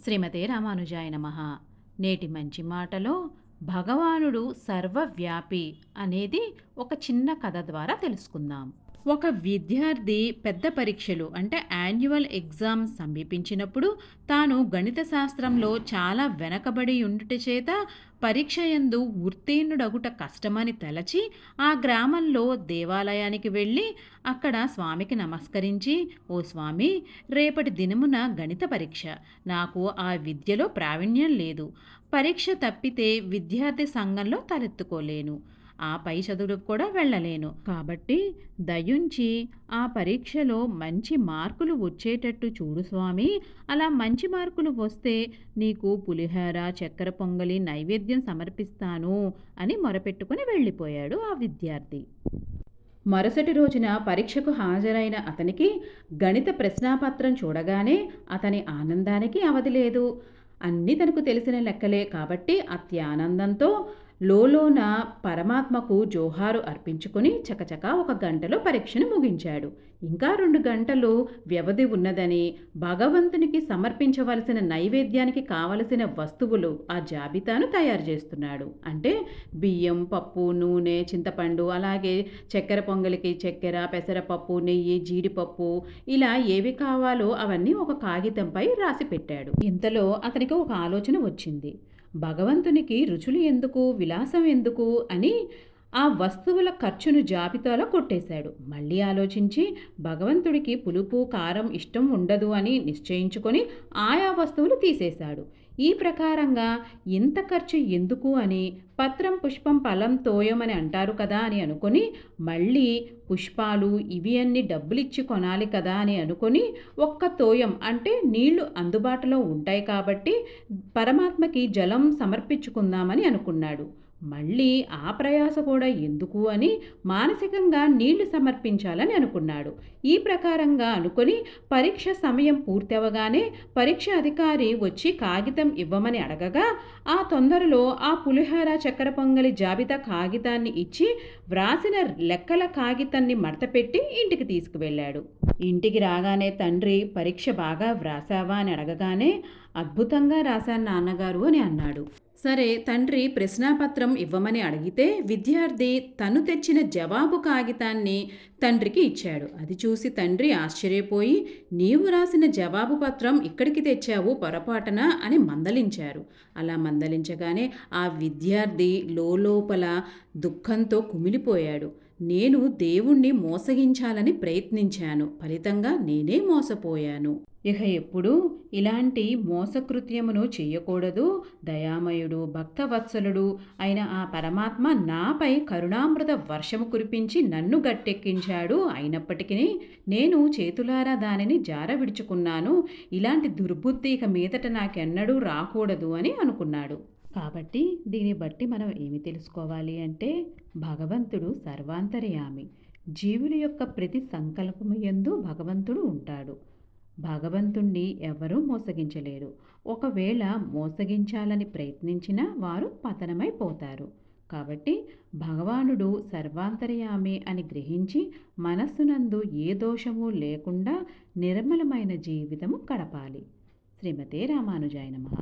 శ్రీమతే రామానుజాయ నమః. నేటి మంచి మాటలో భగవానుడు సర్వవ్యాపి అనేది ఒక చిన్న కథ ద్వారా తెలుసుకుందాం. ఒక విద్యార్థి పెద్ద పరీక్షలు అంటే యాన్యువల్ ఎగ్జామ్ సమీపించినప్పుడు తాను గణిత శాస్త్రంలో చాలా వెనకబడి ఉండుట చేత పరీక్ష యందు ఉత్తీర్ణుడగుట కష్టమని తలచి ఆ గ్రామంలో దేవాలయానికి వెళ్ళి అక్కడ స్వామికి నమస్కరించి, ఓ స్వామి, రేపటి దినమున గణిత పరీక్ష, నాకు ఆ విద్యలో ప్రావీణ్యం లేదు, పరీక్ష తప్పితే విద్యార్థి సంఘంలో తలెత్తుకోలేను, ఆ పై చదువులకు కూడా వెళ్ళలేను, కాబట్టి దయుంచి ఆ పరీక్షలో మంచి మార్కులు వచ్చేటట్టు చూడు స్వామి, అలా మంచి మార్కులు వస్తే నీకు పులిహోర చక్కెర పొంగలి నైవేద్యం సమర్పిస్తాను అని మొరపెట్టుకుని వెళ్ళిపోయాడు ఆ విద్యార్థి. మరుసటి రోజున పరీక్షకు హాజరైన అతనికి గణిత ప్రశ్నాపత్రం చూడగానే అతని ఆనందానికి అవధి లేదు. అన్నీ తనకు తెలిసిన లెక్కలే కాబట్టి అత్యానందంతో లోలోన పరమాత్మకు జోహారు అర్పించుకుని చకచకా 1 గంటలో పరీక్షను ముగించాడు. ఇంకా 2 గంటలు వ్యవధి ఉన్నదని, భగవంతునికి సమర్పించవలసిన నైవేద్యానికి కావలసిన వస్తువులు ఆ జాబితాను తయారు చేస్తున్నాడు. అంటే బియ్యం, పప్పు, నూనె, చింతపండు, అలాగే చక్కెర పొంగలికి చక్కెర, పెసరపప్పు, నెయ్యి, జీడిపప్పు, ఇలా ఏవి కావాలో అవన్నీ ఒక కాగితంపై రాసి పెట్టాడు. ఇంతలో అతనికి ఒక ఆలోచన వచ్చింది. భగవంతునికి రుచులు ఎందుకు, విలాసం ఎందుకు అని ఆ వస్తువుల ఖర్చును జాబితాలో కొట్టేశాడు. మళ్ళీ ఆలోచించి భగవంతుడికి పులుపు కారం ఇష్టం ఉండదు అని నిశ్చయించుకొని ఆయా వస్తువులు తీసేశాడు. ఈ ప్రకారంగా ఇంత ఖర్చు ఎందుకు అని పత్రం పుష్పం ఫలం తోయం అని అంటారు కదా అని అనుకొని, మళ్ళీ పుష్పాలు ఇవి అన్ని డబ్బులిచ్చి కొనాలి కదా అని అనుకొని ఒక్క తోయం అంటే నీళ్లు అందుబాటులో ఉంటాయి కాబట్టి పరమాత్మకి జలం సమర్పించుకుందామని అనుకున్నాడు. మళ్ళీ ఆ ప్రయాస కూడా ఎందుకు అని మానసికంగా నీళ్లు సమర్పించాలని అనుకున్నాడు. ఈ ప్రకారంగా అనుకొని పరీక్ష సమయం పూర్తవగానే పరీక్ష అధికారి వచ్చి కాగితం ఇవ్వమని అడగగా ఆ తొందరలో ఆ పులిహోర చక్కెర పొంగలి జాబితా కాగితాన్ని ఇచ్చి వ్రాసిన లెక్కల కాగితాన్ని మడతపెట్టి ఇంటికి తీసుకువెళ్ళాడు. ఇంటికి రాగానే తండ్రి పరీక్ష బాగా వ్రాసావా అని అడగగానే, అద్భుతంగా రాశాను నాన్నగారు అని అన్నాడు. సరే, తండ్రి ప్రశ్నాపత్రం ఇవ్వమని అడిగితే విద్యార్థి తను తెచ్చిన జవాబు కాగితాన్ని తండ్రికి ఇచ్చాడు. అది చూసి తండ్రి ఆశ్చర్యపోయి, నీవు రాసిన జవాబు పత్రం ఇక్కడికి తెచ్చావు పొరపాటున అని మందలించారు. అలా మందలించగానే ఆ విద్యార్థి లోపల దుఃఖంతో కుమిలిపోయాడు. నేను దేవుణ్ణి మోసగించాలని ప్రయత్నించాను, ఫలితంగా నేనే మోసపోయాను. ఇక ఎప్పుడూ ఇలాంటి మోసకృత్యమును చెయ్యకూడదు. దయామయుడు భక్తవత్సలుడు అయిన ఆ పరమాత్మ నాపై కరుణామృత వర్షము కురిపించి నన్ను గట్టెక్కించాడు. అయినప్పటికీ నేను చేతులారా దానిని జార విడుచుకున్నాను. ఇలాంటి దుర్బుద్ధి ఇక మీదట నాకెన్నడూ రాకూడదు అని అనుకున్నాడు. కాబట్టి దీన్ని బట్టి మనం ఏమి తెలుసుకోవాలి అంటే, భగవంతుడు సర్వాంతర్యామి. జీవుల యొక్క ప్రతి సంకల్పము యందు భగవంతుడు ఉంటాడు. భగవంతుణ్ణి ఎవరూ మోసగించలేరు. ఒకవేళ మోసగించాలని ప్రయత్నించినా వారు పతనమైపోతారు. కాబట్టి భగవానుడు సర్వాంతర్యామి అని గ్రహించి మనస్సునందు ఏ దోషము లేకుండా నిర్మలమైన జీవితము గడపాలి. శ్రీమతే రామానుజాయ నమః.